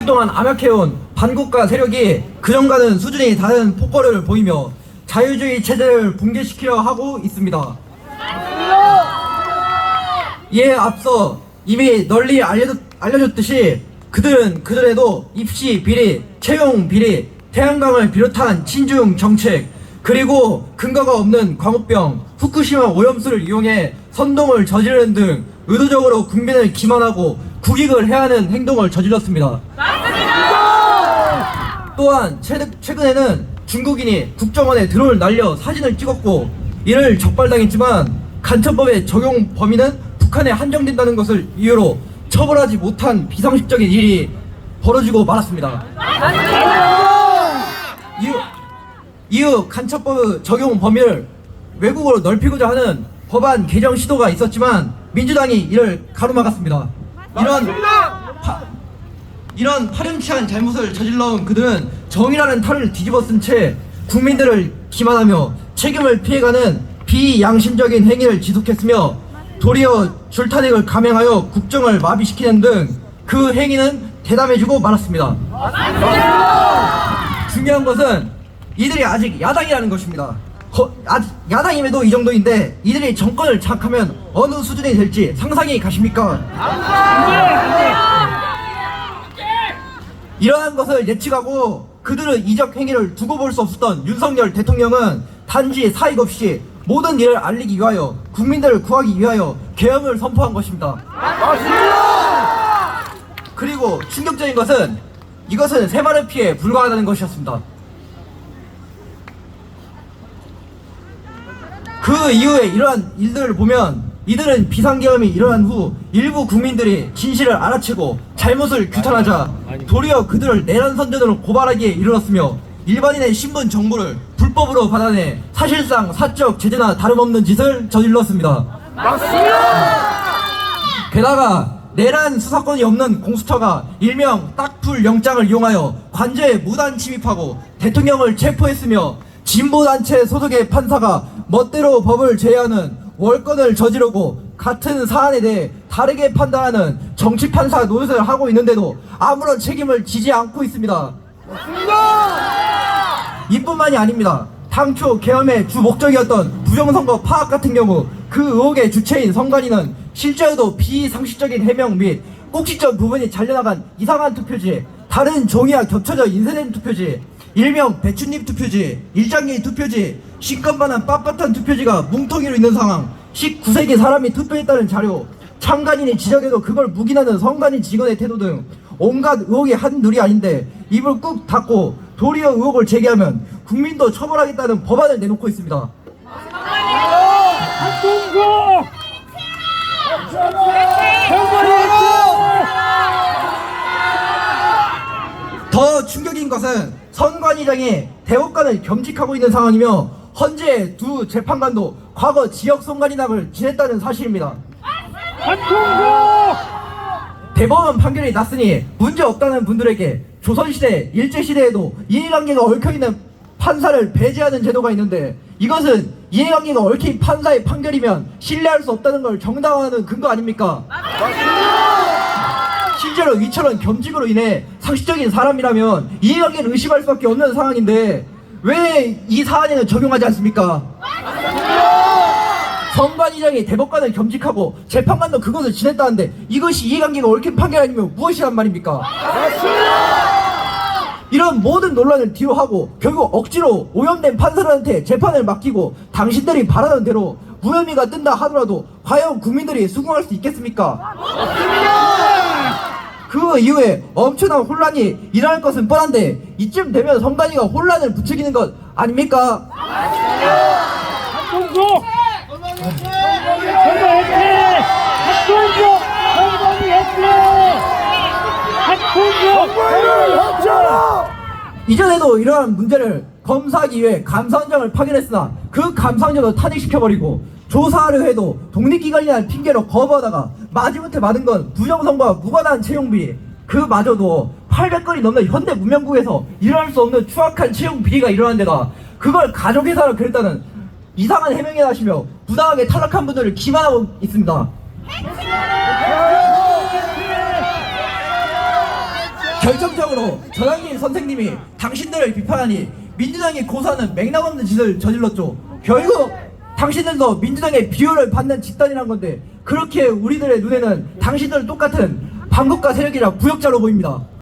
동안 암약해온 반국가 세력이 그전과는 수준이 다른 폭거를 보이며 자유주의 체제를 붕괴시키려 하고 있습니다. 이에 앞서 이미 널리 알려졌듯이 그들은 그들에도 입시 비리, 채용 비리, 태양광을 비롯한 친중 정책, 그리고 근거가 없는 광우병, 후쿠시마 오염수를 이용해 선동을 저지르는 등 의도적으로 국민을 기만하고 국익을 해하는 행동을 저질렀습니다. 또한 최근에는 중국인이 국정원에 드론을 날려 사진을 찍었고 이를 적발당했지만 간첩법의 적용 범위는 북한에 한정된다는 것을 이유로 처벌하지 못한 비상식적인 일이 벌어지고 말았습니다. 이후 간첩법 적용 범위를 외국으로 넓히고자 하는 법안 개정 시도가 있었지만 민주당이 이를 가로막았습니다. 이런 파렴치한 잘못을 저질러온 그들은 정의라는 탈을 뒤집어 쓴 채 국민들을 기만하며 책임을 피해가는 비양심적인 행위를 지속했으며 도리어 줄타닉을 감행하여 국정을 마비시키는 등 그 행위는 대담해주고 말았습니다. 중요한 것은 이들이 아직 야당이라는 것입니다. 아직 야당임에도 이 정도인데 이들이 정권을 장악하면 어느 수준이 될지 상상이 가십니까? 이러한 것을 예측하고 그들의 이적 행위를 두고 볼 수 없었던 윤석열 대통령은 단지 사익 없이 모든 일을 알리기 위하여 국민들을 구하기 위하여 계엄을 선포한 것입니다. 그리고 충격적인 것은 이것은 새마를 피해 불과하다는 것이었습니다. 그 이후에 이러한 일들을 보면 이들은 비상계엄이 일어난 후 일부 국민들이 진실을 알아채고 잘못을 규탄하자 도리어 그들을 내란 선전으로 고발하기에 이르렀으며 일반인의 신분 정보를 불법으로 받아내 사실상 사적 제재나 다름없는 짓을 저질렀습니다. 게다가 내란 수사권이 없는 공수처가 일명 딱풀 영장을 이용하여 관저에 무단 침입하고 대통령을 체포했으며 진보단체 소속의 판사가 멋대로 법을 제외하는 월권을 저지르고 같은 사안에 대해 다르게 판단하는 정치판사 노릇을 하고 있는데도 아무런 책임을 지지 않고 있습니다. 이뿐만이 아닙니다. 당초 계엄의 주 목적이었던 부정선거 파악 같은 경우 그 의혹의 주체인 선관위는 실제로도 비상식적인 해명 및 꼭지점 부분이 잘려나간 이상한 투표지, 다른 종이와 겹쳐져 인쇄된 투표지, 일명 배춧잎 투표지, 일장기 투표지, 신건만한 빳빳한 투표지가 뭉텅이로 있는 상황, 19세기 사람이 투표했다는 자료, 참관인이 지적해도 그걸 묵인하는 선관위 직원의 태도 등 온갖 의혹이 한둘이 아닌데 입을 꾹 닫고 도리어 의혹을 제기하면 국민도 처벌하겠다는 법안을 내놓고 있습니다. 더 충격인 것은 선관위장이 대법관을 겸직하고 있는 상황이며 헌재 두 재판관도 과거 지역 선관위장을 지냈다는 사실입니다. 대법원 판결이 났으니 문제없다는 분들에게 조선시대, 일제시대에도 이해관계가 얽혀있는 판사를 배제하는 제도가 있는데 이것은 이해관계가 얽힌 판사의 판결이면 신뢰할 수 없다는 걸 정당화하는 근거 아닙니까? 실제로 위처럼 겸직으로 인해 상식적인 사람이라면 이해관계를 의심할 수밖에 없는 상황인데 왜 이 사안에는 적용하지 않습니까? 선관위장이 대법관을 겸직하고 재판관도 그것을 지냈다는데 이것이 이해관계가 얽힌 판결 아니면 무엇이란 말입니까? 이런 모든 논란을 뒤로하고 결국 억지로 오염된 판사들한테 재판을 맡기고 당신들이 바라는 대로 무혐의가 뜬다 하더라도 과연 국민들이 수긍할 수 있겠습니까? 그 이후에 엄청난 혼란이 일어날 것은 뻔한데 이쯤 되면 선관위가 혼란을 부추기는 것 아닙니까? 이전에도 이러한 문제를 검사하기 위해 감사원장을 파견했으나 그 감사원장도 탄핵시켜버리고 조사하려 해도 독립기관이라는 핑계로 거부하다가 마지못해 받은 건 부정선거와 무관한 채용비리, 그마저도 800건이 넘는 현대 문명국에서 일어날 수 없는 추악한 채용 비리가 일어난 데다 그걸 가족회사로 그랬다는 이상한 해명을 하시며 부당하게 탈락한 분들을 기만하고 있습니다. 결정적으로 전학일 선생님이 당신들을 비판하니 민주당이 고소하는 맥락없는 짓을 저질렀죠. 결국 당신들도 민주당의 비호를 받는 집단이란 건데 그렇게 우리들의 눈에는 당신들은 똑같은 반국가 세력이라 부역자로 보입니다.